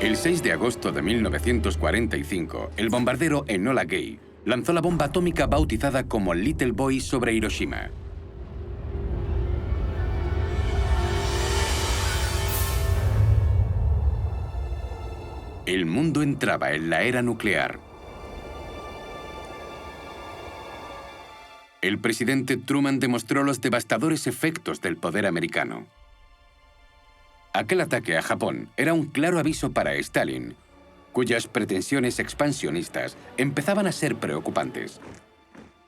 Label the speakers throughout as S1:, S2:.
S1: El 6 de agosto de 1945, el bombardero Enola Gay lanzó la bomba atómica bautizada como Little Boy sobre Hiroshima. El mundo entraba en la era nuclear. El presidente Truman demostró los devastadores efectos del poder americano. Aquel ataque a Japón era un claro aviso para Stalin, cuyas pretensiones expansionistas empezaban a ser preocupantes.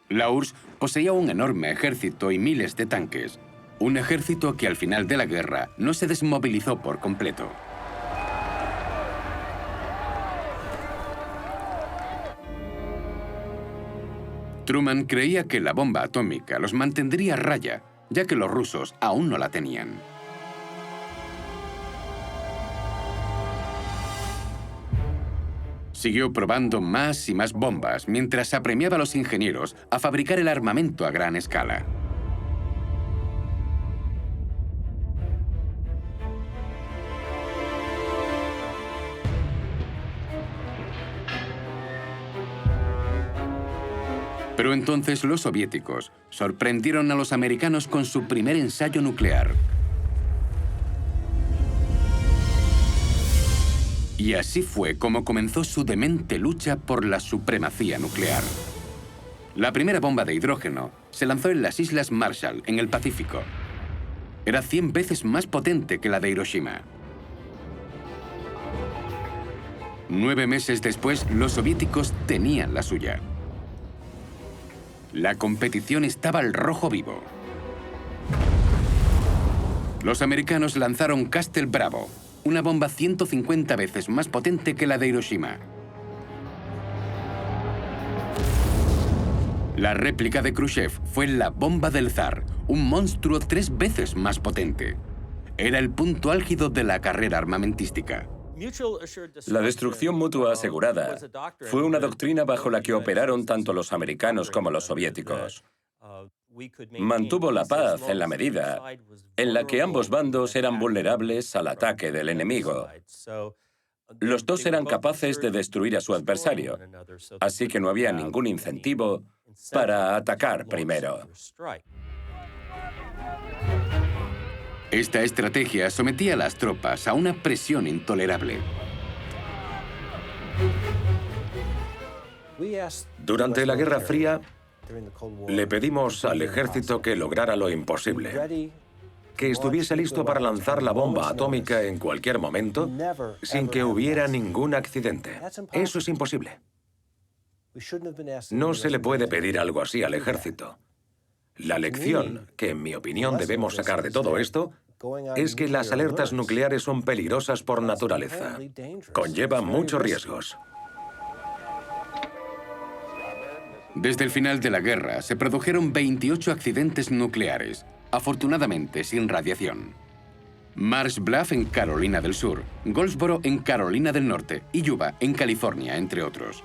S1: La URSS poseía un enorme ejército y miles de tanques, un ejército que al final de la guerra no se desmovilizó por completo. Truman creía que la bomba atómica los mantendría a raya, ya que los rusos aún no la tenían. Siguió probando más y más bombas mientras apremiaba a los ingenieros a fabricar el armamento a gran escala. Pero entonces los soviéticos sorprendieron a los americanos con su primer ensayo nuclear. Y así fue como comenzó su demente lucha por la supremacía nuclear. La primera bomba de hidrógeno se lanzó en las Islas Marshall, en el Pacífico. Era 100 veces más potente que la de Hiroshima. 9 meses después, los soviéticos tenían la suya. La competición estaba al rojo vivo. Los americanos lanzaron Castle Bravo, una bomba 150 veces más potente que la de Hiroshima. La réplica de Khrushchev fue la bomba del zar, un monstruo 3 veces más potente. Era el punto álgido de la carrera armamentística.
S2: La destrucción mutua asegurada fue una doctrina bajo la que operaron tanto los americanos como los soviéticos. Mantuvo la paz en la medida en la que ambos bandos eran vulnerables al ataque del enemigo. Los dos eran capaces de destruir a su adversario, así que no había ningún incentivo para atacar primero.
S1: Esta estrategia sometía a las tropas a una presión intolerable.
S3: Durante la Guerra Fría, le pedimos al ejército que lograra lo imposible, que estuviese listo para lanzar la bomba atómica en cualquier momento sin que hubiera ningún accidente. Eso es imposible. No se le puede pedir algo así al ejército. La lección que, en mi opinión, debemos sacar de todo esto es que las alertas nucleares son peligrosas por naturaleza. Conllevan muchos riesgos.
S1: Desde el final de la guerra se produjeron 28 accidentes nucleares, afortunadamente sin radiación. Marsh Bluff en Carolina del Sur, Goldsboro en Carolina del Norte y Yuba en California, entre otros.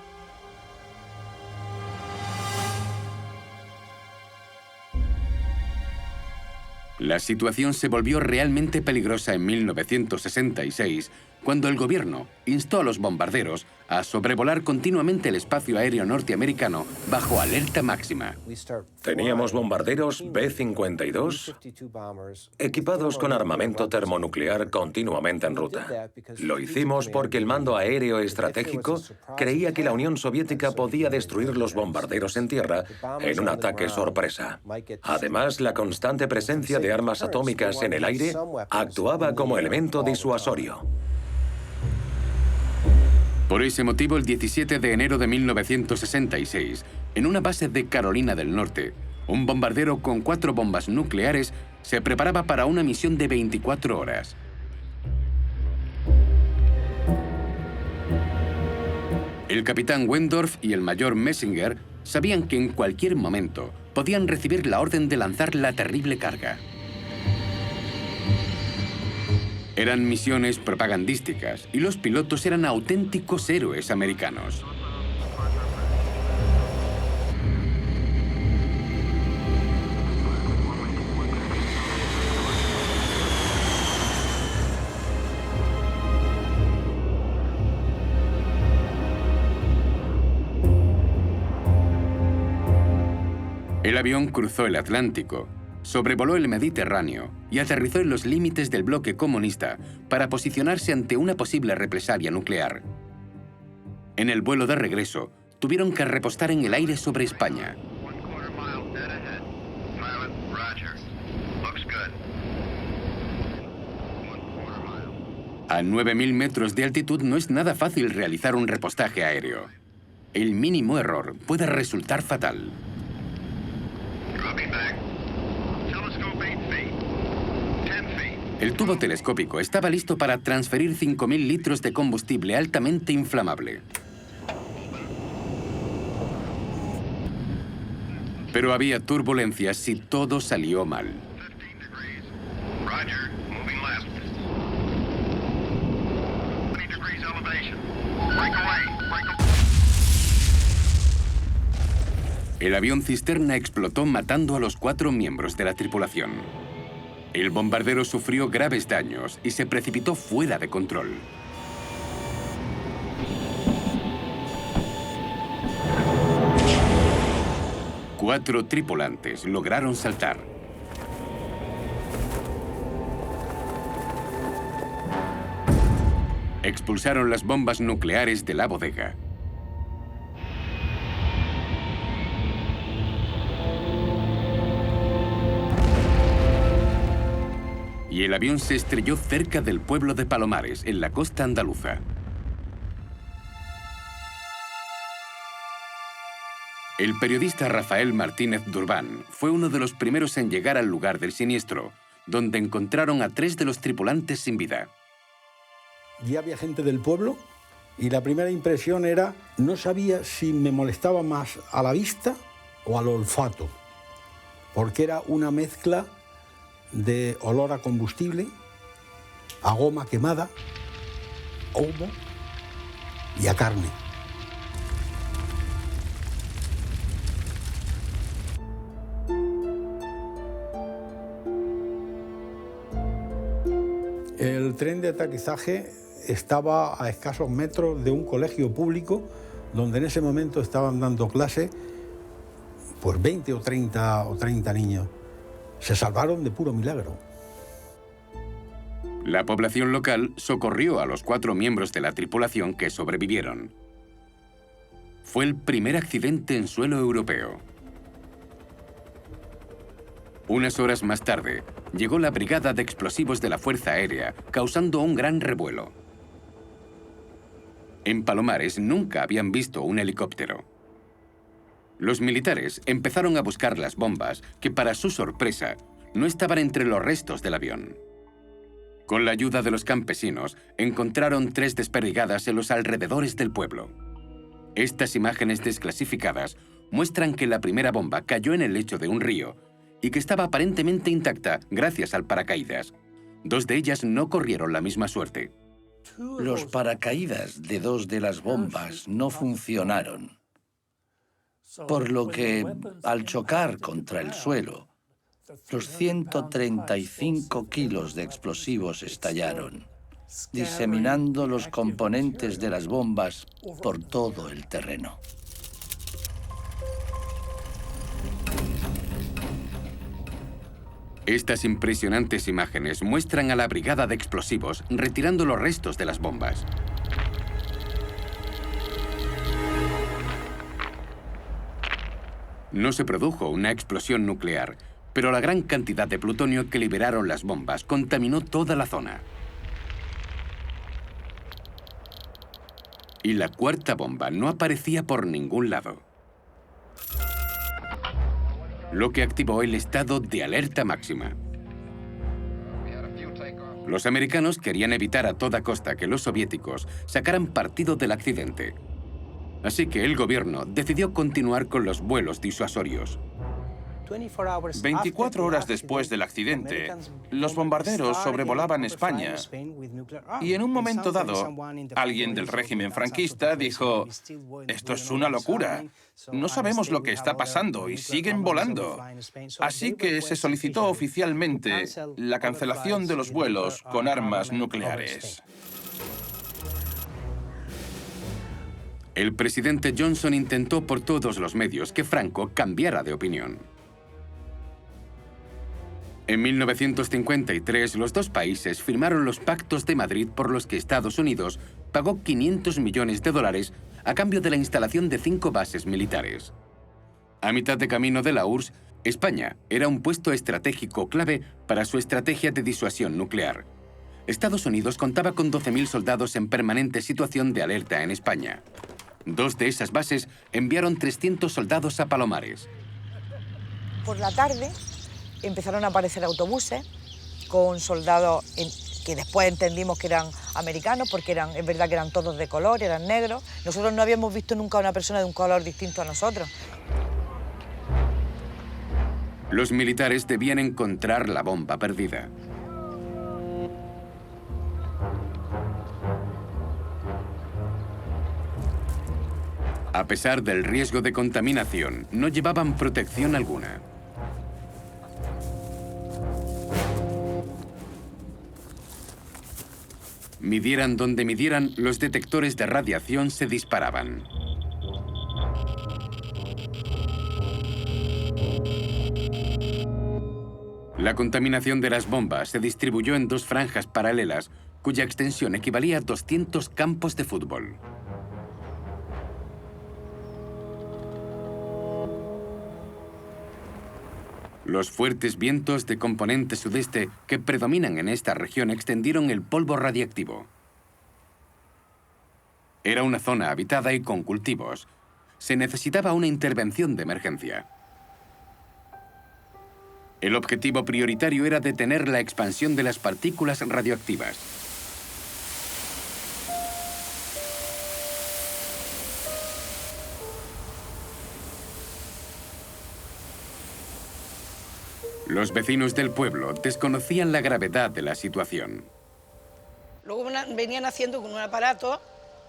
S1: La situación se volvió realmente peligrosa en 1966, cuando el gobierno instó a los bombarderos a sobrevolar continuamente el espacio aéreo norteamericano bajo alerta máxima.
S3: Teníamos bombarderos B-52 equipados con armamento termonuclear continuamente en ruta. Lo hicimos porque el mando aéreo estratégico creía que la Unión Soviética podía destruir los bombarderos en tierra en un ataque sorpresa. Además, la constante presencia de armas atómicas en el aire actuaba como elemento disuasorio.
S1: Por ese motivo, el 17 de enero de 1966, en una base de Carolina del Norte, un bombardero con 4 bombas nucleares se preparaba para una misión de 24 horas. El capitán Wendorf y el mayor Messinger sabían que en cualquier momento podían recibir la orden de lanzar la terrible carga. Eran misiones propagandísticas y los pilotos eran auténticos héroes americanos. El avión cruzó el Atlántico, sobrevoló el Mediterráneo y aterrizó en los límites del bloque comunista para posicionarse ante una posible represalia nuclear. En el vuelo de regreso, tuvieron que repostar en el aire sobre España. A 9.000 metros de altitud no es nada fácil realizar un repostaje aéreo. El mínimo error puede resultar fatal. El tubo telescópico estaba listo para transferir 5.000 litros de combustible altamente inflamable. Pero había turbulencias si todo salió mal. El avión cisterna explotó matando a los 4 miembros de la tripulación. El bombardero sufrió graves daños y se precipitó fuera de control. Cuatro tripulantes lograron saltar. Expulsaron las bombas nucleares de la bodega. Y el avión se estrelló cerca del pueblo de Palomares, en la costa andaluza. El periodista Rafael Martínez Durbán fue uno de los primeros en llegar al lugar del siniestro, donde encontraron a 3 de los tripulantes sin vida.
S4: Ya había gente del pueblo y la primera impresión era, no sabía si me molestaba más a la vista o al olfato, porque era una mezcla de olor a combustible, a goma quemada, a humo y a carne. El tren de aterrizaje estaba a escasos metros de un colegio público donde en ese momento estaban dando clase pues 20 o 30 niños. Se salvaron de puro milagro.
S1: La población local socorrió a los 4 miembros de la tripulación que sobrevivieron. Fue el primer accidente en suelo europeo. Unas horas más tarde, llegó la Brigada de Explosivos de la Fuerza Aérea, causando un gran revuelo. En Palomares nunca habían visto un helicóptero. Los militares empezaron a buscar las bombas, que para su sorpresa, no estaban entre los restos del avión. Con la ayuda de los campesinos, encontraron 3 desperdigadas en los alrededores del pueblo. Estas imágenes desclasificadas muestran que la primera bomba cayó en el lecho de un río y que estaba aparentemente intacta gracias al paracaídas. 2 de ellas no corrieron la misma suerte.
S5: Los paracaídas de 2 de las bombas no funcionaron, por lo que, al chocar contra el suelo, los 135 kilos de explosivos estallaron, diseminando los componentes de las bombas por todo el terreno.
S1: Estas impresionantes imágenes muestran a la Brigada de Explosivos retirando los restos de las bombas. No se produjo una explosión nuclear, pero la gran cantidad de plutonio que liberaron las bombas contaminó toda la zona. Y la 4ª bomba no aparecía por ningún lado, lo que activó el estado de alerta máxima. Los americanos querían evitar a toda costa que los soviéticos sacaran partido del accidente. Así que el gobierno decidió continuar con los vuelos disuasorios.
S6: 24 horas después del accidente, los bombarderos sobrevolaban España y en un momento dado, alguien del régimen franquista dijo: «Esto es una locura, no sabemos lo que está pasando y siguen volando». Así que se solicitó oficialmente la cancelación de los vuelos con armas nucleares.
S1: El presidente Johnson intentó por todos los medios que Franco cambiara de opinión. En 1953, los dos países firmaron los Pactos de Madrid por los que Estados Unidos pagó 500 millones de dólares a cambio de la instalación de 5 bases militares. A mitad de camino de la URSS, España era un puesto estratégico clave para su estrategia de disuasión nuclear. Estados Unidos contaba con 12.000 soldados en permanente situación de alerta en España. 2 de esas bases enviaron 300 soldados a Palomares.
S7: Por la tarde empezaron a aparecer autobuses con soldados que después entendimos que eran americanos, porque es verdad que eran todos de color, eran negros. Nosotros no habíamos visto nunca a una persona de un color distinto a nosotros.
S1: Los militares debían encontrar la bomba perdida. A pesar del riesgo de contaminación, no llevaban protección alguna. Midieran donde midieran, los detectores de radiación se disparaban. La contaminación de las bombas se distribuyó en 2 franjas paralelas, cuya extensión equivalía a 200 campos de fútbol. Los fuertes vientos de componente sudeste que predominan en esta región extendieron el polvo radiactivo. Era una zona habitada y con cultivos. Se necesitaba una intervención de emergencia. El objetivo prioritario era detener la expansión de las partículas radioactivas. Los vecinos del pueblo desconocían la gravedad de la situación.
S8: Luego venían haciendo con un aparato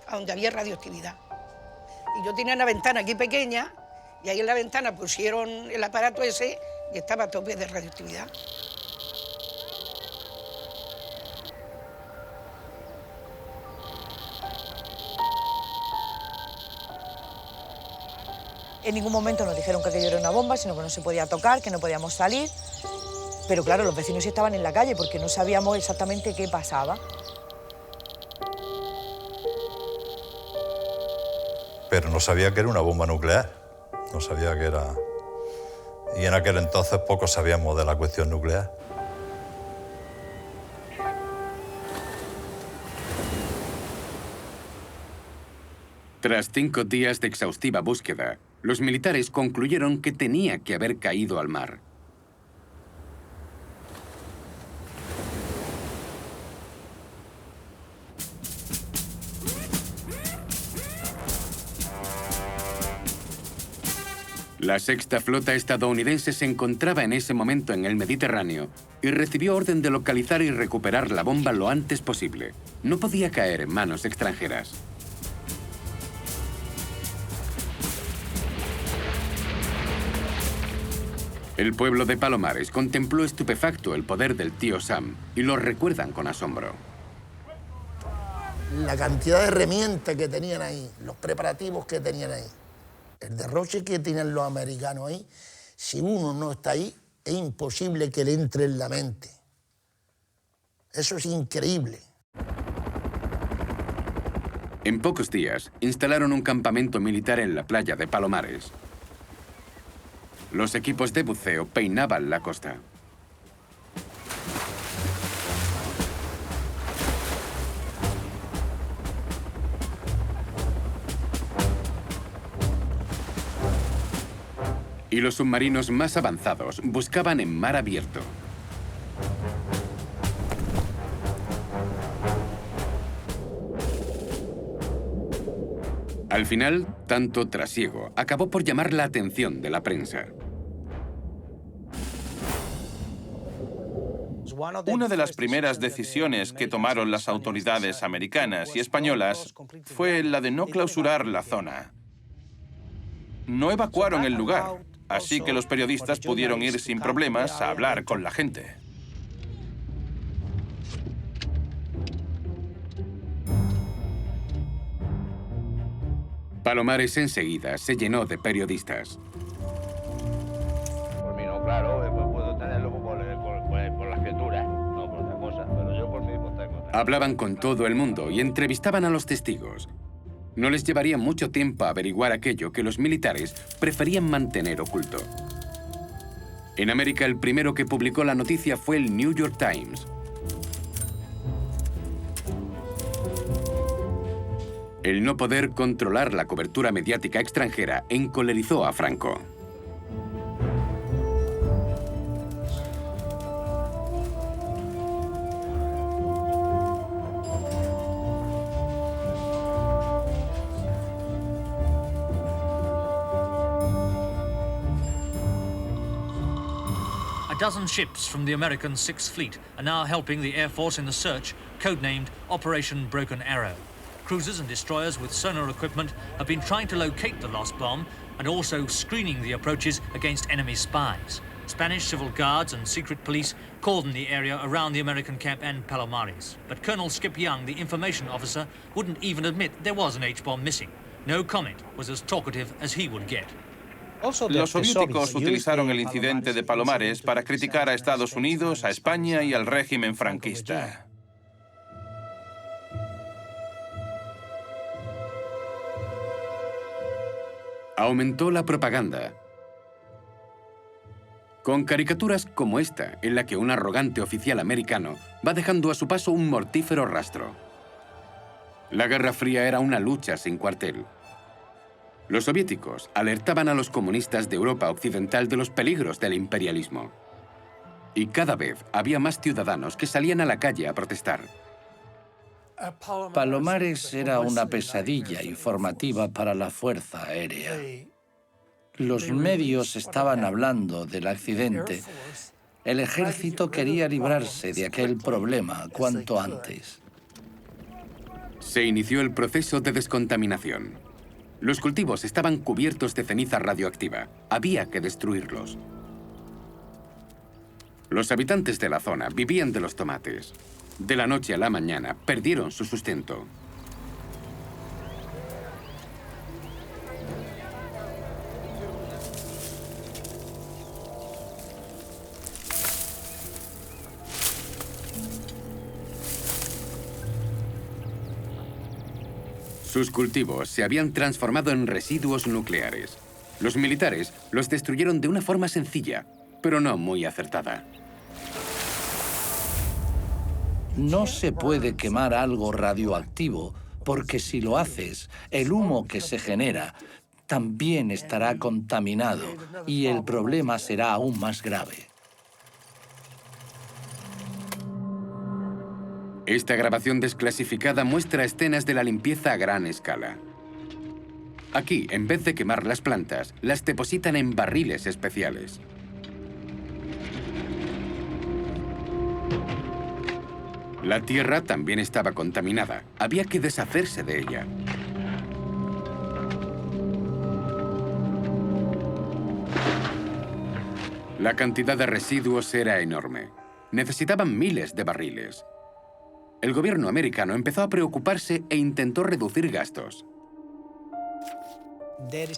S8: a donde había radioactividad. Y yo tenía una ventana aquí pequeña, y ahí en la ventana pusieron el aparato ese y estaba a tope de radioactividad.
S7: En ningún momento nos dijeron que aquello era una bomba, sino que no se podía tocar, que no podíamos salir. Pero claro, los vecinos sí estaban en la calle porque no sabíamos exactamente qué pasaba.
S9: Pero no sabía que era una bomba nuclear. No sabía que era... Y en aquel entonces poco sabíamos de la cuestión nuclear.
S1: Tras 5 días de exhaustiva búsqueda, los militares concluyeron que tenía que haber caído al mar. La Sexta Flota estadounidense se encontraba en ese momento en el Mediterráneo y recibió orden de localizar y recuperar la bomba lo antes posible. No podía caer en manos extranjeras. El pueblo de Palomares contempló estupefacto el poder del tío Sam y lo recuerdan con asombro.
S10: La cantidad de herramientas que tenían ahí, los preparativos que tenían ahí, el derroche que tienen los americanos ahí, si uno no está ahí, es imposible que le entre en la mente. Eso es increíble.
S1: En pocos días, instalaron un campamento militar en la playa de Palomares. Los equipos de buceo peinaban la costa. Y los submarinos más avanzados buscaban en mar abierto. Al final, tanto trasiego acabó por llamar la atención de la prensa.
S6: Una de las primeras decisiones que tomaron las autoridades americanas y españolas fue la de no clausurar la zona. No evacuaron el lugar, así que los periodistas pudieron ir sin problemas a hablar con la gente.
S1: Palomares enseguida se llenó de periodistas.
S11: Por mí no, claro, después puedo tenerlo por
S1: Hablaban con todo el mundo y entrevistaban a los testigos. No les llevaría mucho tiempo averiguar aquello que los militares preferían mantener oculto. En América, el primero que publicó la noticia fue el New York Times. El no poder controlar la cobertura mediática extranjera encolerizó a Franco.
S11: A dozen ships from the American Sixth Fleet are now helping the Air Force in the search, codenamed Operation Broken Arrow. Cruisers and destroyers with sonar equipment have been trying to locate the lost bomb and also screening the approaches against enemy spies. Spanish civil guards and secret police cordoned the area around the American camp and Palomares. But Colonel Skip Young, the information officer, wouldn't even admit there was an H-bomb missing. No comment was as talkative as he would get.
S6: Los soviéticos utilizaron el incidente de Palomares para criticar a Estados Unidos, a España y al régimen franquista.
S1: Aumentó la propaganda. Con caricaturas como esta, en la que un arrogante oficial americano va dejando a su paso un mortífero rastro. La Guerra Fría era una lucha sin cuartel. Los soviéticos alertaban a los comunistas de Europa Occidental de los peligros del imperialismo. Y cada vez había más ciudadanos que salían a la calle a protestar.
S5: Palomares era una pesadilla informativa para la Fuerza Aérea. Los medios estaban hablando del accidente. El ejército quería librarse de aquel problema cuanto antes.
S1: Se inició el proceso de descontaminación. Los cultivos estaban cubiertos de ceniza radioactiva. Había que destruirlos. Los habitantes de la zona vivían de los tomates. De la noche a la mañana perdieron su sustento. Sus cultivos se habían transformado en residuos nucleares. Los militares los destruyeron de una forma sencilla, pero no muy acertada.
S5: No se puede quemar algo radioactivo, porque si lo haces, el humo que se genera también estará contaminado y el problema será aún más grave.
S1: Esta grabación desclasificada muestra escenas de la limpieza a gran escala. Aquí, en vez de quemar las plantas, las depositan en barriles especiales. La tierra también estaba contaminada. Había que deshacerse de ella. La cantidad de residuos era enorme. Necesitaban miles de barriles. El gobierno americano empezó a preocuparse e intentó reducir gastos.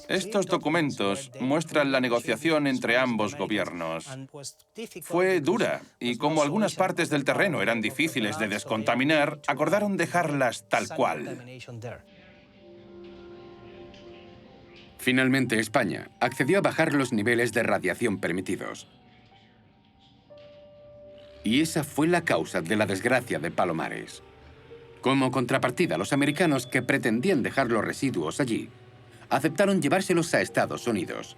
S6: Estos documentos muestran la negociación entre ambos gobiernos. Fue dura y como algunas partes del terreno eran difíciles de descontaminar, acordaron dejarlas tal cual.
S1: Finalmente, España accedió a bajar los niveles de radiación permitidos. Y esa fue la causa de la desgracia de Palomares. Como contrapartida, los americanos que pretendían dejar los residuos allí, aceptaron llevárselos a Estados Unidos.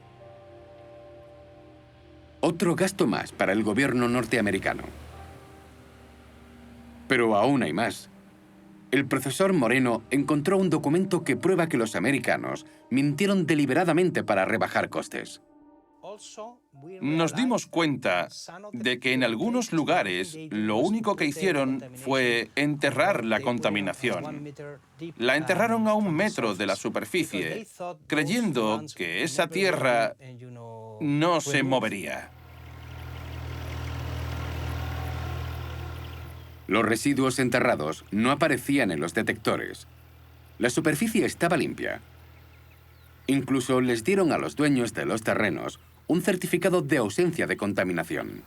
S1: Otro gasto más para el gobierno norteamericano. Pero aún hay más. El profesor Moreno encontró un documento que prueba que los americanos mintieron deliberadamente para rebajar costes.
S6: Nos dimos cuenta de que en algunos lugares lo único que hicieron fue enterrar la contaminación. La enterraron a 1 metro de la superficie, creyendo que esa tierra no se movería.
S1: Los residuos enterrados no aparecían en los detectores. La superficie estaba limpia. Incluso les dieron a los dueños de los terrenos un certificado de ausencia de contaminación.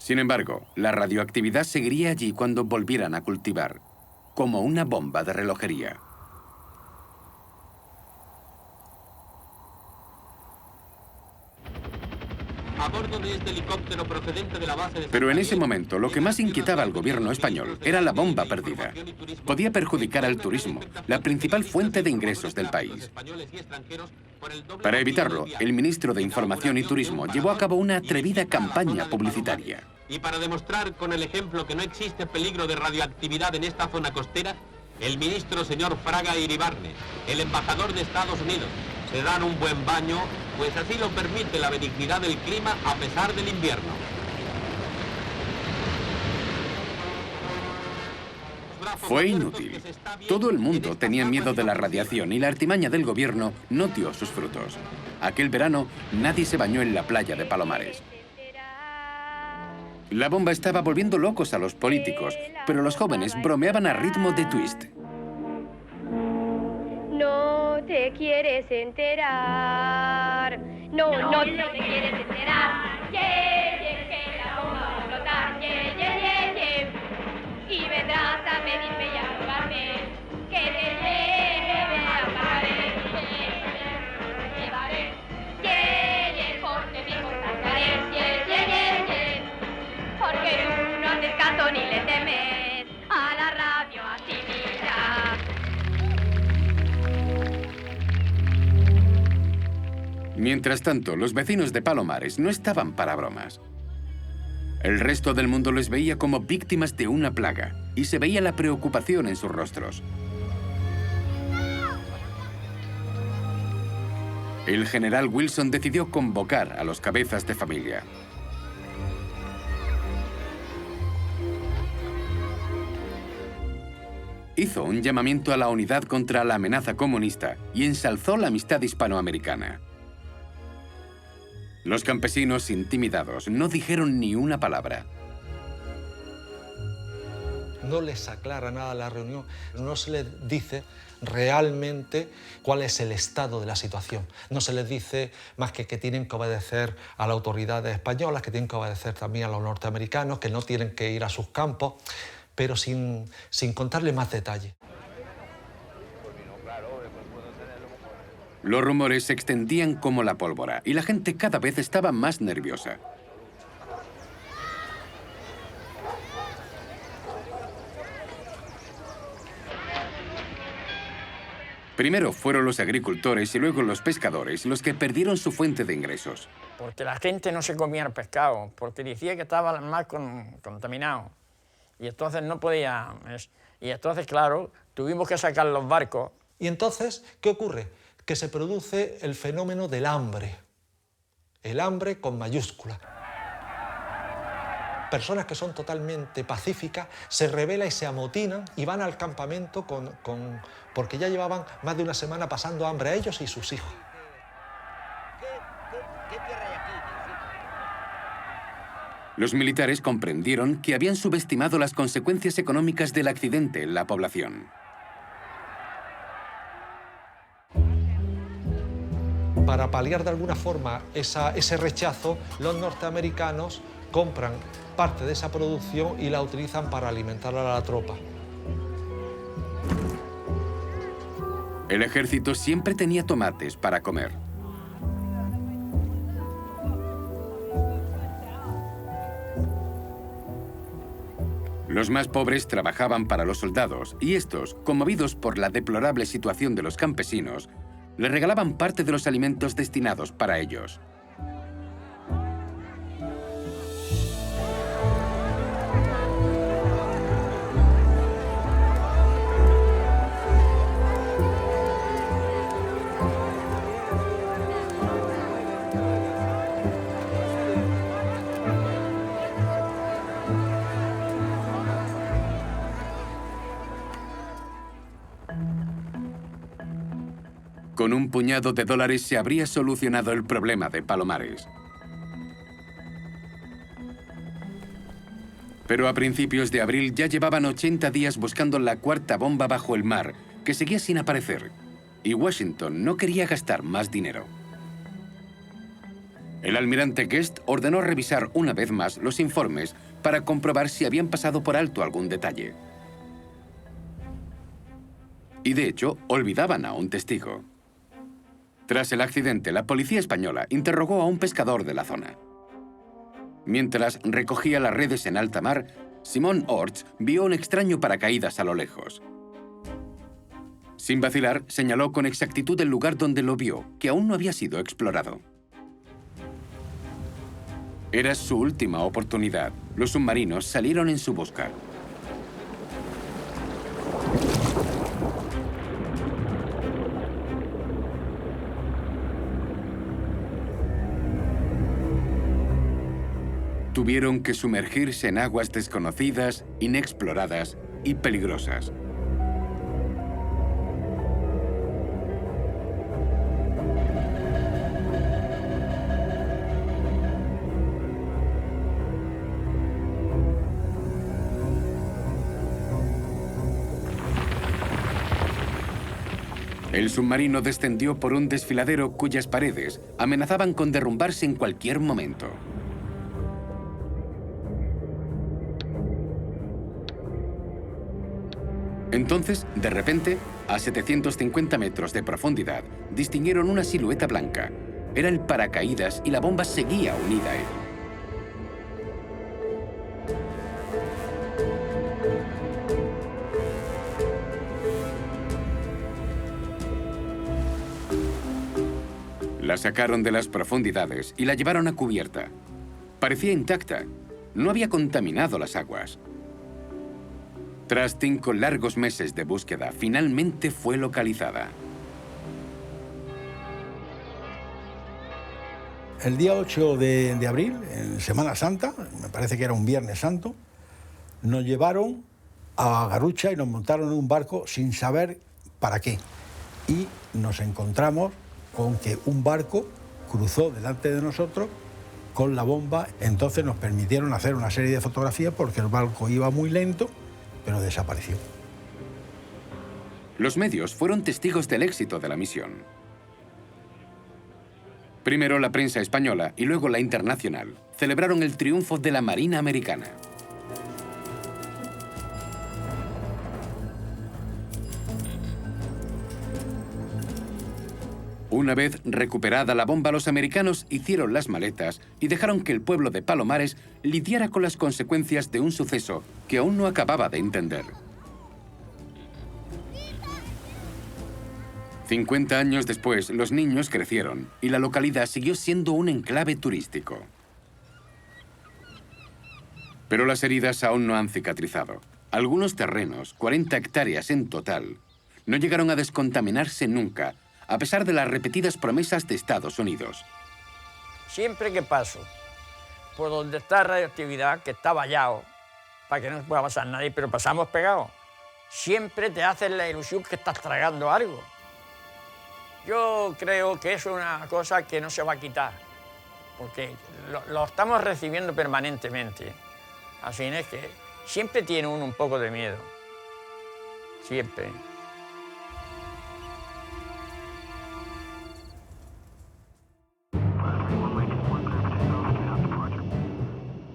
S1: Sin embargo, la radioactividad seguiría allí cuando volvieran a cultivar, como una bomba de relojería.
S12: A bordo de este helicóptero procedente de la base de...
S1: Pero en ese momento, lo que más inquietaba al gobierno español era la bomba perdida. Podía perjudicar al turismo, la principal fuente de ingresos del país. Para evitarlo, el ministro de Información y Turismo llevó a cabo una atrevida campaña publicitaria.
S12: Y para demostrar con el ejemplo que no existe peligro de radioactividad en esta zona costera, el ministro señor Fraga Iribarne, el embajador de Estados Unidos, se dan un buen baño, pues así lo permite la benignidad del clima a pesar del invierno.
S1: Fue inútil. Todo el mundo tenía miedo de la radiación y la artimaña del gobierno no dio sus frutos. Aquel verano, nadie se bañó en la playa de Palomares. La bomba estaba volviendo locos a los políticos, pero los jóvenes bromeaban a ritmo de twist.
S13: No te quieres enterar. No te quieres enterar. Que la bomba va a explotar. Y vendrás a pedirme y a robarme que te lleve a París. Llevaré, porque dijo sacaré. Porque tú no haces caso ni le temes a la radioactividad.
S1: Mientras tanto, los vecinos de Palomares no estaban para bromas. El resto del mundo les veía como víctimas de una plaga y se veía la preocupación en sus rostros. El general Wilson decidió convocar a los cabezas de familia. Hizo un llamamiento a la unidad contra la amenaza comunista y ensalzó la amistad hispanoamericana. Los campesinos, intimidados, no dijeron ni una palabra.
S14: No les aclara nada la reunión, no se les dice realmente cuál es el estado de la situación. No se les dice más que tienen que obedecer a las autoridades españolas, que tienen que obedecer también a los norteamericanos, que no tienen que ir a sus campos, pero sin contarle más detalles.
S1: Los rumores se extendían como la pólvora y la gente cada vez estaba más nerviosa. Primero fueron los agricultores y luego los pescadores los que perdieron su fuente de ingresos.
S15: Porque la gente no se comía el pescado, porque decía que estaba el mar contaminado. Y entonces no podía... Y entonces, claro, tuvimos que sacar los barcos.
S14: Y entonces, ¿qué ocurre? Que se produce el fenómeno del hambre. El hambre con mayúscula. Personas que son totalmente pacíficas se rebelan y se amotinan y van al campamento porque ya llevaban más de una semana pasando hambre a ellos y sus hijos.
S1: Los militares comprendieron que habían subestimado las consecuencias económicas del accidente en la población.
S14: Para paliar de alguna forma ese rechazo, los norteamericanos compran parte de esa producción y la utilizan para alimentar a la tropa.
S1: El ejército siempre tenía tomates para comer. Los más pobres trabajaban para los soldados y estos, conmovidos por la deplorable situación de los campesinos, les regalaban parte de los alimentos destinados para ellos. Con un puñado de dólares se habría solucionado el problema de Palomares. Pero a principios de abril ya llevaban 80 días buscando la cuarta bomba bajo el mar, que seguía sin aparecer. Y Washington no quería gastar más dinero. El almirante Guest ordenó revisar una vez más los informes para comprobar si habían pasado por alto algún detalle. Y de hecho, olvidaban a un testigo. Tras el accidente, la policía española interrogó a un pescador de la zona. Mientras recogía las redes en alta mar, Simon Orts vio un extraño paracaídas a lo lejos. Sin vacilar, señaló con exactitud el lugar donde lo vio, que aún no había sido explorado. Era su última oportunidad. Los submarinos salieron en su busca. Tuvieron que sumergirse en aguas desconocidas, inexploradas y peligrosas. El submarino descendió por un desfiladero cuyas paredes amenazaban con derrumbarse en cualquier momento. Entonces, de repente, a 750 metros de profundidad, distinguieron una silueta blanca. Era el paracaídas y la bomba seguía unida a él. La sacaron de las profundidades y la llevaron a cubierta. Parecía intacta. No había contaminado las aguas. Tras 5 largos meses de búsqueda, finalmente fue localizada.
S4: El día 8 de abril, en Semana Santa, me parece que era un Viernes Santo, nos llevaron a Garrucha y nos montaron en un barco sin saber para qué. Y nos encontramos con que un barco cruzó delante de nosotros con la bomba. Entonces nos permitieron hacer una serie de fotografías porque el barco iba muy lento, pero desapareció.
S1: Los medios fueron testigos del éxito de la misión. Primero la prensa española y luego la internacional celebraron el triunfo de la Marina americana. Una vez recuperada la bomba, los americanos hicieron las maletas y dejaron que el pueblo de Palomares lidiara con las consecuencias de un suceso que aún no acababa de entender. 50 años después, los niños crecieron y la localidad siguió siendo un enclave turístico. Pero las heridas aún no han cicatrizado. Algunos terrenos, 40 hectáreas en total, no llegaron a descontaminarse nunca, a pesar de las repetidas promesas de Estados Unidos.
S15: Siempre que paso por donde está radioactividad, que está vallado, para que no pueda pasar nadie, pero pasamos pegados, siempre te haces la ilusión que estás tragando algo. Yo creo que es una cosa que no se va a quitar, porque lo estamos recibiendo permanentemente. Así es que siempre tiene uno un poco de miedo, siempre.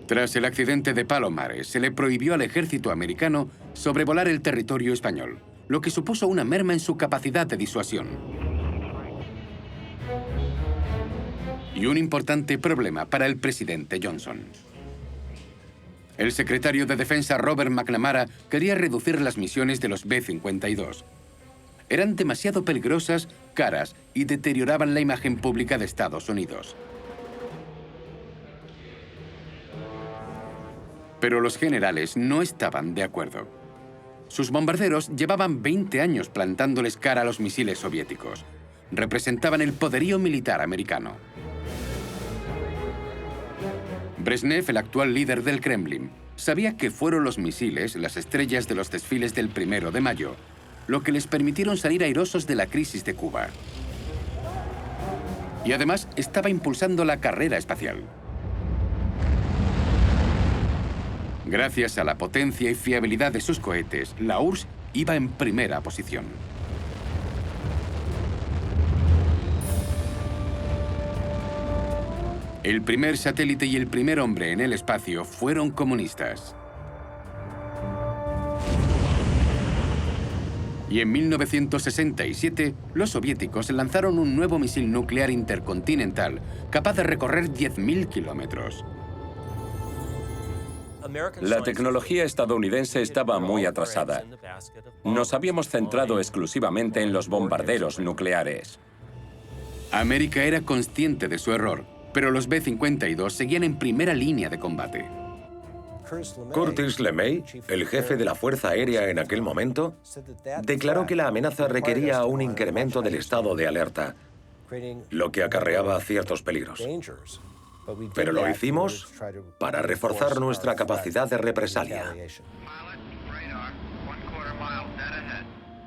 S1: Tras el accidente de Palomares, se le prohibió al ejército americano sobrevolar el territorio español, lo que supuso una merma en su capacidad de disuasión. Y un importante problema para el presidente Johnson. El secretario de Defensa Robert McNamara quería reducir las misiones de los B-52. Eran demasiado peligrosas, caras y deterioraban la imagen pública de Estados Unidos. Pero los generales no estaban de acuerdo. Sus bombarderos llevaban 20 años plantándoles cara a los misiles soviéticos. Representaban el poderío militar americano. Brezhnev, el actual líder del Kremlin, sabía que fueron los misiles las estrellas de los desfiles del 1 de mayo, lo que les permitieron salir airosos de la crisis de Cuba. Y además estaba impulsando la carrera espacial. Gracias a la potencia y fiabilidad de sus cohetes, la URSS iba en primera posición. El primer satélite y el primer hombre en el espacio fueron comunistas. Y en 1967, los soviéticos lanzaron un nuevo misil nuclear intercontinental capaz de recorrer 10.000 kilómetros.
S2: La tecnología estadounidense estaba muy atrasada. Nos habíamos centrado exclusivamente en los bombarderos nucleares.
S1: América era consciente de su error, pero los B-52 seguían en primera línea de combate.
S3: Curtis LeMay, el jefe de la Fuerza Aérea en aquel momento, declaró que la amenaza requería un incremento del estado de alerta, lo que acarreaba ciertos peligros. Pero lo hicimos para reforzar nuestra capacidad de represalia.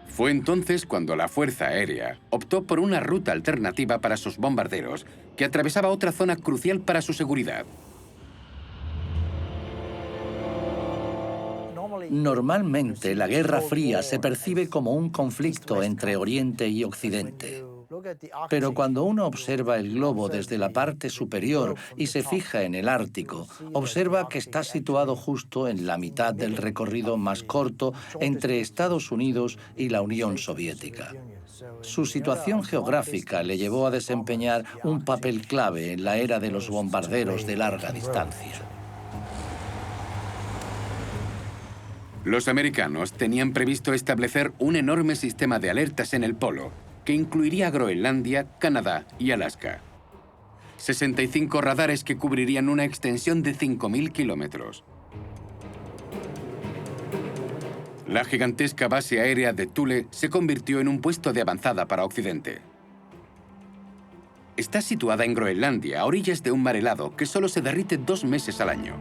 S1: Fue entonces cuando la Fuerza Aérea optó por una ruta alternativa para sus bombarderos, que atravesaba otra zona crucial para su seguridad.
S5: Normalmente, la Guerra Fría se percibe como un conflicto entre Oriente y Occidente. Pero cuando uno observa el globo desde la parte superior y se fija en el Ártico, observa que está situado justo en la mitad del recorrido más corto entre Estados Unidos y la Unión Soviética. Su situación geográfica le llevó a desempeñar un papel clave en la era de los bombarderos de larga distancia.
S1: Los americanos tenían previsto establecer un enorme sistema de alertas en el polo, que incluiría Groenlandia, Canadá y Alaska. 65 radares que cubrirían una extensión de 5.000 kilómetros. La gigantesca base aérea de Thule se convirtió en un puesto de avanzada para Occidente. Está situada en Groenlandia, a orillas de un mar helado que solo se derrite 2 meses al año.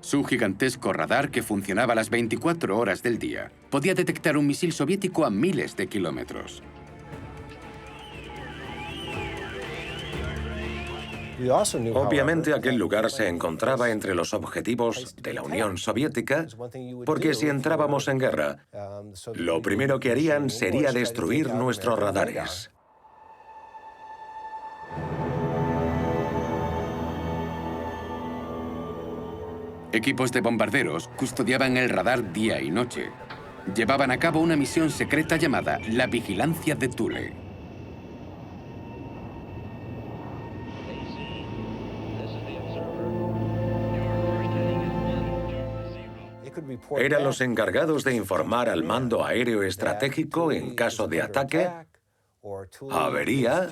S1: Su gigantesco radar, que funcionaba las 24 horas del día, podía detectar un misil soviético a miles de kilómetros.
S3: Obviamente aquel lugar se encontraba entre los objetivos de la Unión Soviética, porque si entrábamos en guerra, lo primero que harían sería destruir nuestros radares.
S1: Equipos de bombarderos custodiaban el radar día y noche. Llevaban a cabo una misión secreta llamada la Vigilancia de Thule.
S3: Eran los encargados de informar al mando aéreo estratégico en caso de ataque, avería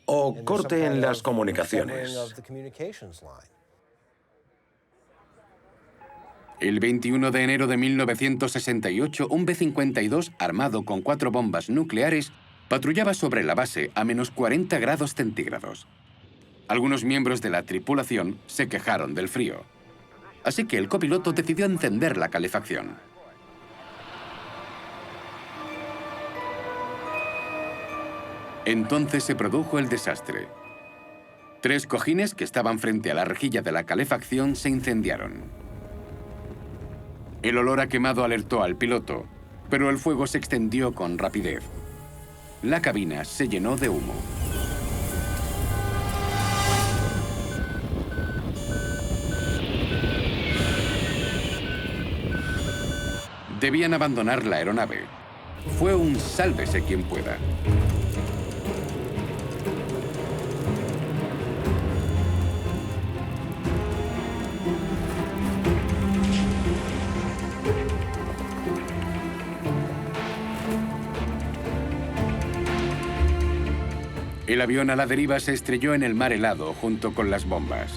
S3: o corte en las comunicaciones.
S1: El 21 de enero de 1968, un B-52 armado con 4 bombas nucleares patrullaba sobre la base a menos 40 grados centígrados. Algunos miembros de la tripulación se quejaron del frío, así que el copiloto decidió encender la calefacción. Entonces se produjo el desastre. 3 cojines que estaban frente a la rejilla de la calefacción se incendiaron. El olor a quemado alertó al piloto, pero el fuego se extendió con rapidez. La cabina se llenó de humo. Debían abandonar la aeronave. Fue un sálvese quien pueda. El avión a la deriva se estrelló en el mar helado junto con las bombas.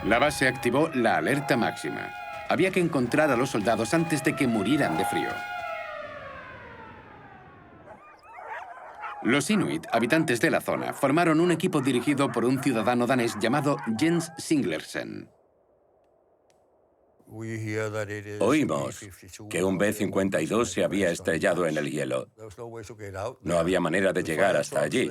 S1: La base activó la alerta máxima. Había que encontrar a los soldados antes de que murieran de frío. Los Inuit, habitantes de la zona, formaron un equipo dirigido por un ciudadano danés llamado Jens Singlersen.
S2: Oímos que un B-52 se había estrellado en el hielo. No había manera de llegar hasta allí.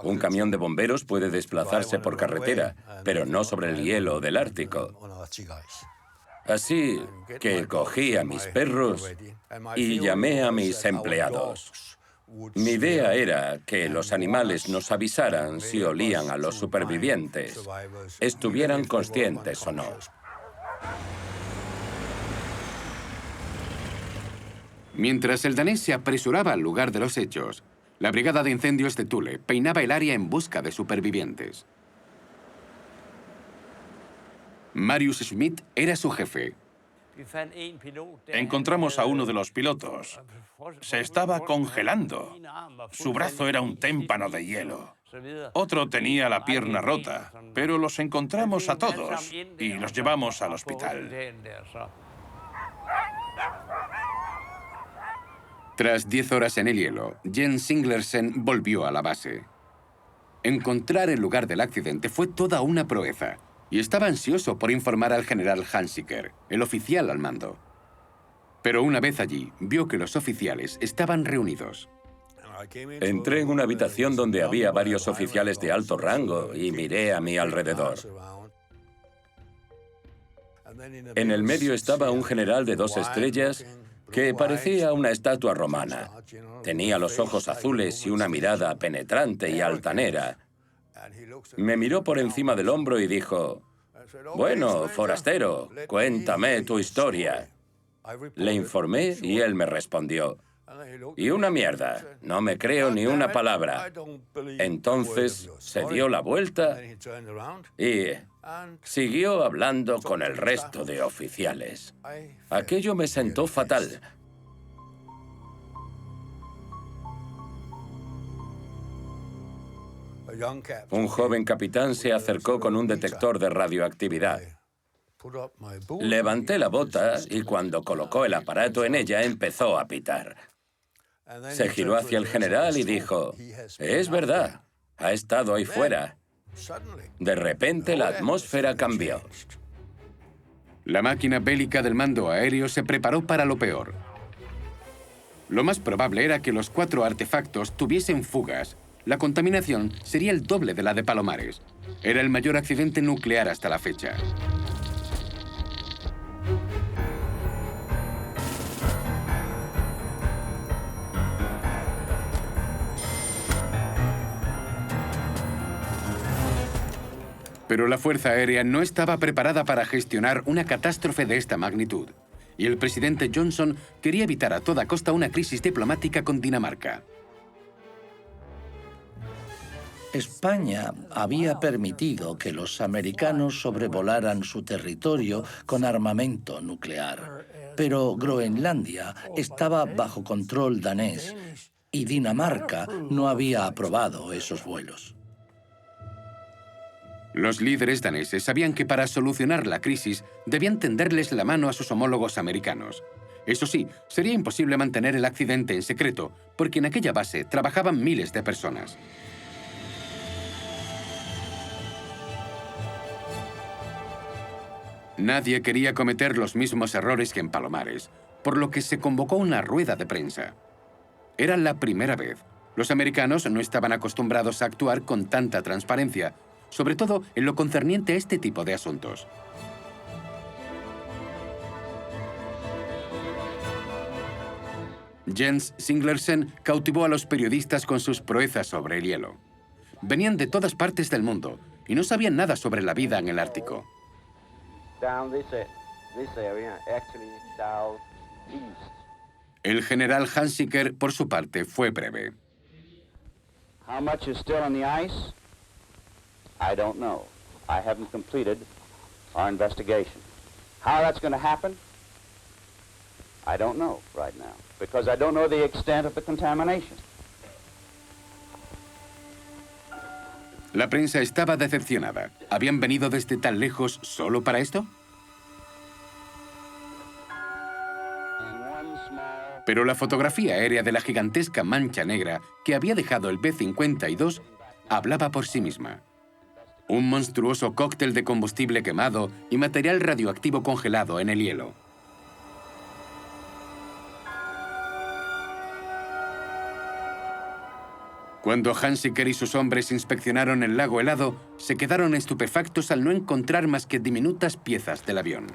S2: Un camión de bomberos puede desplazarse por carretera, pero no sobre el hielo del Ártico. Así que cogí a mis perros y llamé a mis empleados. Mi idea era que los animales nos avisaran si olían a los supervivientes, estuvieran conscientes o no.
S1: Mientras el danés se apresuraba al lugar de los hechos, la brigada de incendios de Thule peinaba el área en busca de supervivientes. Marius Schmidt era su jefe.
S6: Encontramos a uno de los pilotos. Se estaba congelando. Su brazo era un témpano de hielo. Otro tenía la pierna rota, pero los encontramos a todos y los llevamos al hospital.
S1: Tras 10 horas en el hielo, Jens Singlersen volvió a la base. Encontrar el lugar del accidente fue toda una proeza, y estaba ansioso por informar al general Hansiker, el oficial al mando. Pero una vez allí, vio que los oficiales estaban reunidos.
S2: Entré en una habitación donde había varios oficiales de alto rango y miré a mi alrededor. En el medio estaba un general de 2 estrellas que parecía una estatua romana. Tenía los ojos azules y una mirada penetrante y altanera. Me miró por encima del hombro y dijo: «Bueno, forastero, cuéntame tu historia». Le informé y él me respondió: «Y una mierda, no me creo ni una palabra». Entonces se dio la vuelta y siguió hablando con el resto de oficiales. Aquello me sentó fatal. Un joven capitán se acercó con un detector de radioactividad. Levanté la bota y cuando colocó el aparato en ella empezó a pitar. Se giró hacia el general y dijo: «Es verdad, ha estado ahí fuera». De repente la atmósfera cambió.
S1: La máquina bélica del mando aéreo se preparó para lo peor. Lo más probable era que los 4 artefactos tuviesen fugas. La contaminación sería el doble de la de Palomares. Era el mayor accidente nuclear hasta la fecha. Pero la Fuerza Aérea no estaba preparada para gestionar una catástrofe de esta magnitud. Y el presidente Johnson quería evitar a toda costa una crisis diplomática con Dinamarca.
S5: España había permitido que los americanos sobrevolaran su territorio con armamento nuclear, pero Groenlandia estaba bajo control danés y Dinamarca no había aprobado esos vuelos.
S1: Los líderes daneses sabían que para solucionar la crisis debían tenderles la mano a sus homólogos americanos. Eso sí, sería imposible mantener el accidente en secreto, porque en aquella base trabajaban miles de personas. Nadie quería cometer los mismos errores que en Palomares, por lo que se convocó una rueda de prensa. Era la primera vez. Los americanos no estaban acostumbrados a actuar con tanta transparencia, sobre todo en lo concerniente a este tipo de asuntos. Jens Singlersen cautivó a los periodistas con sus proezas sobre el hielo. Venían de todas partes del mundo y no sabían nada sobre la vida en el Ártico. El general Hansiker, por su parte, fue breve.
S16: How much is still in the ice? I don't know. I haven't completed our investigation. How that's going to happen? I don't know right now, because I don't know the extent of the contamination.
S1: La prensa estaba decepcionada. ¿Habían venido desde tan lejos solo para esto? Pero la fotografía aérea de la gigantesca mancha negra que había dejado el B-52 hablaba por sí misma. Un monstruoso cóctel de combustible quemado y material radioactivo congelado en el hielo. Cuando Hansiker y sus hombres inspeccionaron el lago helado, se quedaron estupefactos al no encontrar más que diminutas piezas del avión.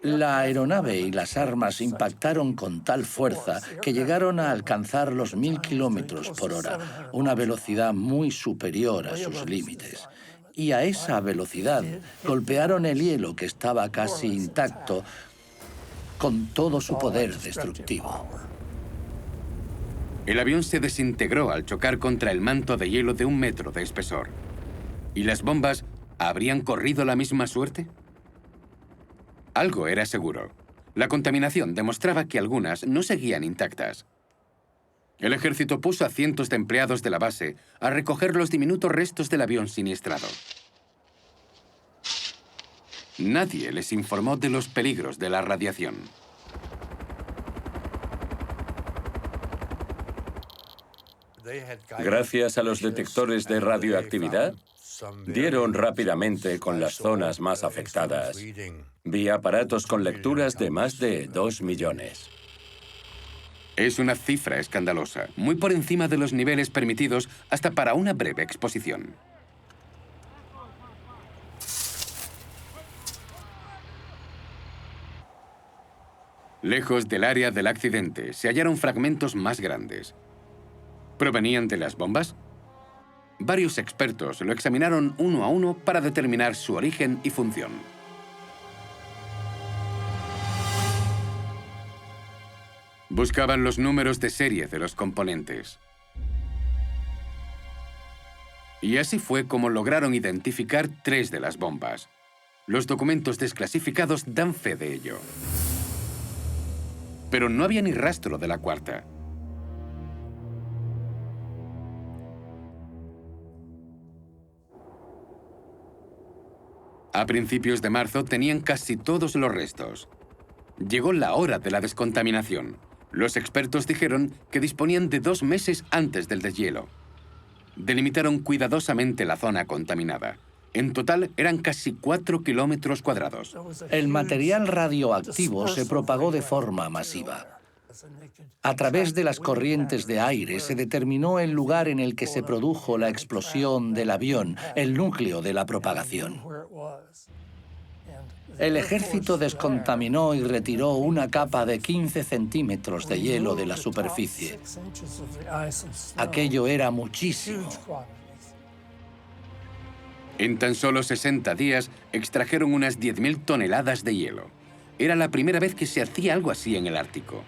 S5: La aeronave y las armas impactaron con tal fuerza que llegaron a alcanzar los 1000 kilómetros por hora, una velocidad muy superior a sus límites. Y a esa velocidad golpearon el hielo, que estaba casi intacto, con todo su poder destructivo.
S1: El avión se desintegró al chocar contra el manto de hielo de 1 metro de espesor. ¿Y las bombas habrían corrido la misma suerte? Algo era seguro. La contaminación demostraba que algunas no seguían intactas. El ejército puso a cientos de empleados de la base a recoger los diminutos restos del avión siniestrado. Nadie les informó de los peligros de la radiación.
S2: Gracias a los detectores de radioactividad, dieron rápidamente con las zonas más afectadas. Vi aparatos con lecturas de más de 2 millones.
S1: Es una cifra escandalosa, muy por encima de los niveles permitidos hasta para una breve exposición. Lejos del área del accidente, se hallaron fragmentos más grandes. ¿Provenían de las bombas? Varios expertos lo examinaron uno a uno para determinar su origen y función. Buscaban los números de serie de los componentes. Y así fue como lograron identificar 3 de las bombas. Los documentos desclasificados dan fe de ello. Pero no había ni rastro de la 4ª. A principios de marzo tenían casi todos los restos. Llegó la hora de la descontaminación. Los expertos dijeron que disponían de 2 meses antes del deshielo. Delimitaron cuidadosamente la zona contaminada. En total eran casi 4 kilómetros cuadrados.
S5: El material radioactivo se propagó de forma masiva. A través de las corrientes de aire se determinó el lugar en el que se produjo la explosión del avión, el núcleo de la propagación. El ejército descontaminó y retiró una capa de 15 centímetros de hielo de la superficie. Aquello era muchísimo.
S1: En tan solo 60 días extrajeron unas 10.000 toneladas de hielo. Era la primera vez que se hacía algo así en el Ártico.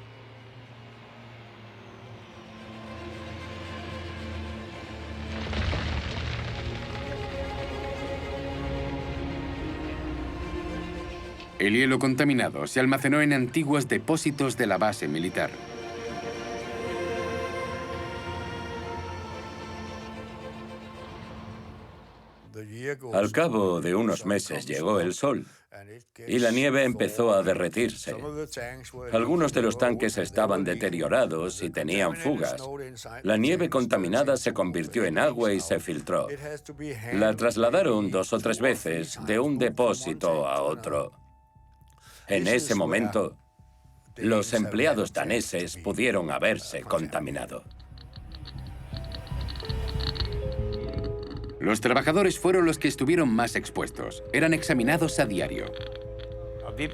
S1: El hielo contaminado se almacenó en antiguos depósitos de la base militar.
S2: Al cabo de unos meses llegó el sol y la nieve empezó a derretirse. Algunos de los tanques estaban deteriorados y tenían fugas. La nieve contaminada se convirtió en agua y se filtró. La trasladaron 2 o 3 veces de un depósito a otro. En ese momento, los empleados daneses pudieron haberse contaminado.
S1: Los trabajadores fueron los que estuvieron más expuestos. Eran examinados a diario.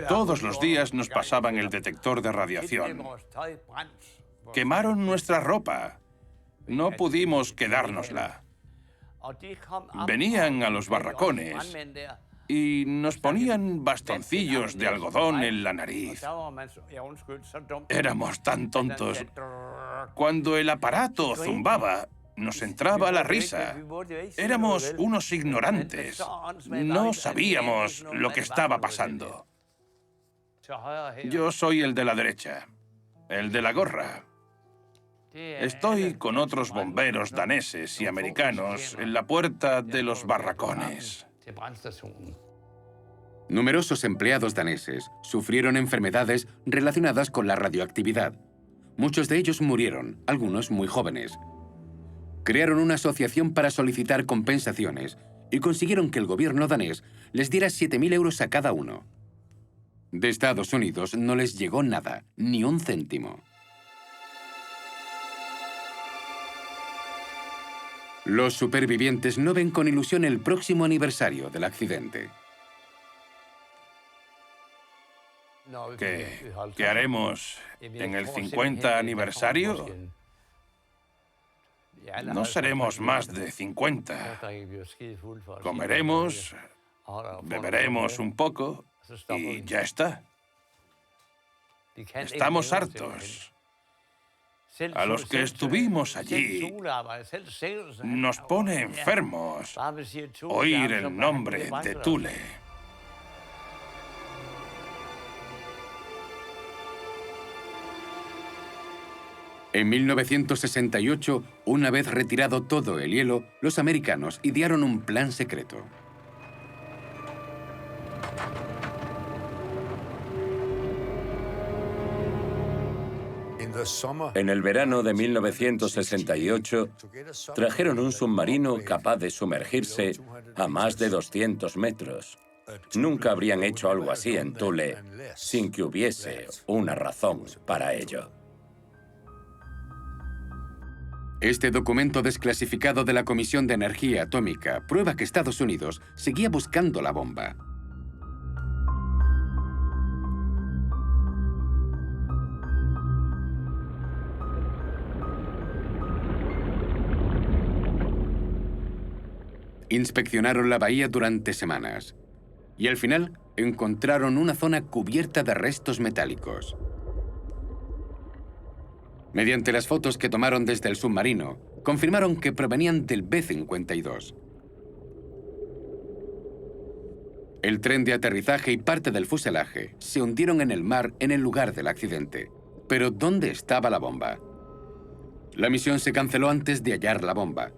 S6: Todos los días nos pasaban el detector de radiación. Quemaron nuestra ropa. No pudimos quedárnosla. Venían a los barracones y nos ponían bastoncillos de algodón en la nariz. Éramos tan tontos. Cuando el aparato zumbaba, nos entraba la risa. Éramos unos ignorantes. No sabíamos lo que estaba pasando. Yo soy el de la derecha, el de la gorra. Estoy con otros bomberos daneses y americanos en la puerta de los barracones.
S1: Numerosos empleados daneses sufrieron enfermedades relacionadas con la radioactividad. Muchos de ellos murieron, algunos muy jóvenes. crearon una asociación para solicitar compensaciones y consiguieron que el gobierno danés les diera 7.000 euros a cada uno. De Estados Unidos no les llegó nada, ni un céntimo. Los supervivientes no ven con ilusión el próximo aniversario del accidente.
S6: ¿Qué haremos en el 50 aniversario? No seremos más de 50. Comeremos, beberemos un poco y ya está. Estamos hartos. A los que estuvimos allí nos pone enfermos oír el nombre de Thule.
S1: En 1968, una vez retirado todo el hielo, los americanos idearon un plan secreto.
S2: En el verano de 1968, trajeron un submarino capaz de sumergirse a más de 200 metros. Nunca habrían hecho algo así en Thule sin que hubiese una razón para ello.
S1: Este documento desclasificado de la Comisión de Energía Atómica prueba que Estados Unidos seguía buscando la bomba. Inspeccionaron la bahía durante semanas y al final encontraron una zona cubierta de restos metálicos. Mediante las fotos que tomaron desde el submarino, confirmaron que provenían del B-52. El tren de aterrizaje y parte del fuselaje se hundieron en el mar en el lugar del accidente. Pero ¿dónde estaba la bomba? La misión se canceló antes de hallar la bomba.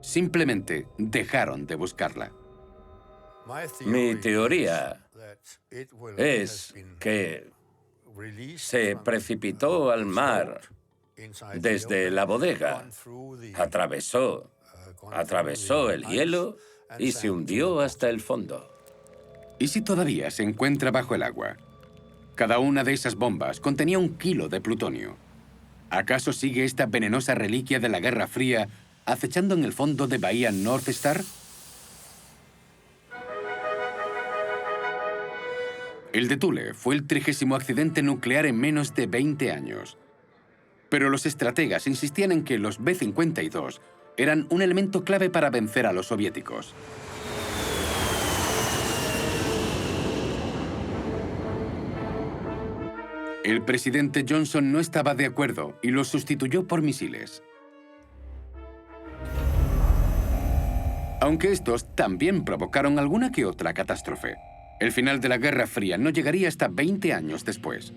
S1: Simplemente dejaron de buscarla.
S2: Mi teoría es que se precipitó al mar desde la bodega, atravesó el hielo y se hundió hasta el fondo.
S1: ¿Y si todavía se encuentra bajo el agua? Cada una de esas bombas contenía 1 kilo de plutonio. ¿Acaso sigue esta venenosa reliquia de la Guerra Fría acechando en el fondo de Bahía North Star? El de Thule fue el 30º accidente nuclear en menos de 20 años. Pero los estrategas insistían en que los B-52 eran un elemento clave para vencer a los soviéticos. El presidente Johnson no estaba de acuerdo y los sustituyó por misiles. Aunque estos también provocaron alguna que otra catástrofe. El final de la Guerra Fría no llegaría hasta 20 años después.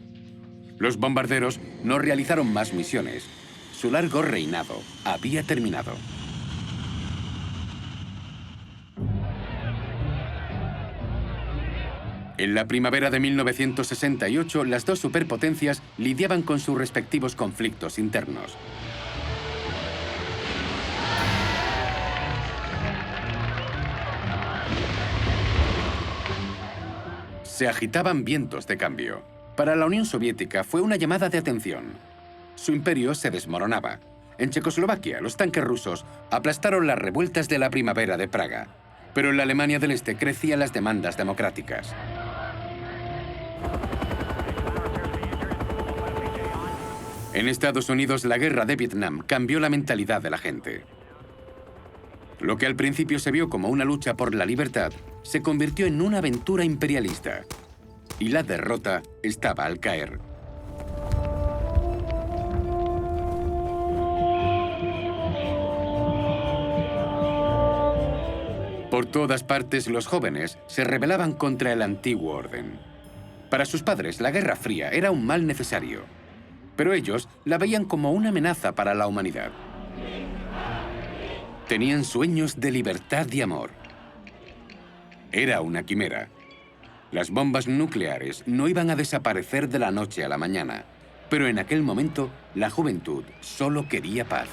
S1: Los bombarderos no realizaron más misiones. Su largo reinado había terminado. En la primavera de 1968, las dos superpotencias lidiaban con sus respectivos conflictos internos. Se agitaban vientos de cambio. Para la Unión Soviética fue una llamada de atención. Su imperio se desmoronaba. En Checoslovaquia, los tanques rusos aplastaron las revueltas de la primavera de Praga. Pero en la Alemania del Este crecían las demandas democráticas. En Estados Unidos, la guerra de Vietnam cambió la mentalidad de la gente. Lo que al principio se vio como una lucha por la libertad, se convirtió en una aventura imperialista. Y la derrota estaba al caer. Por todas partes, los jóvenes se rebelaban contra el antiguo orden. Para sus padres, la Guerra Fría era un mal necesario, pero ellos la veían como una amenaza para la humanidad. Tenían sueños de libertad y amor. Era una quimera. Las bombas nucleares no iban a desaparecer de la noche a la mañana, pero en aquel momento la juventud solo quería paz.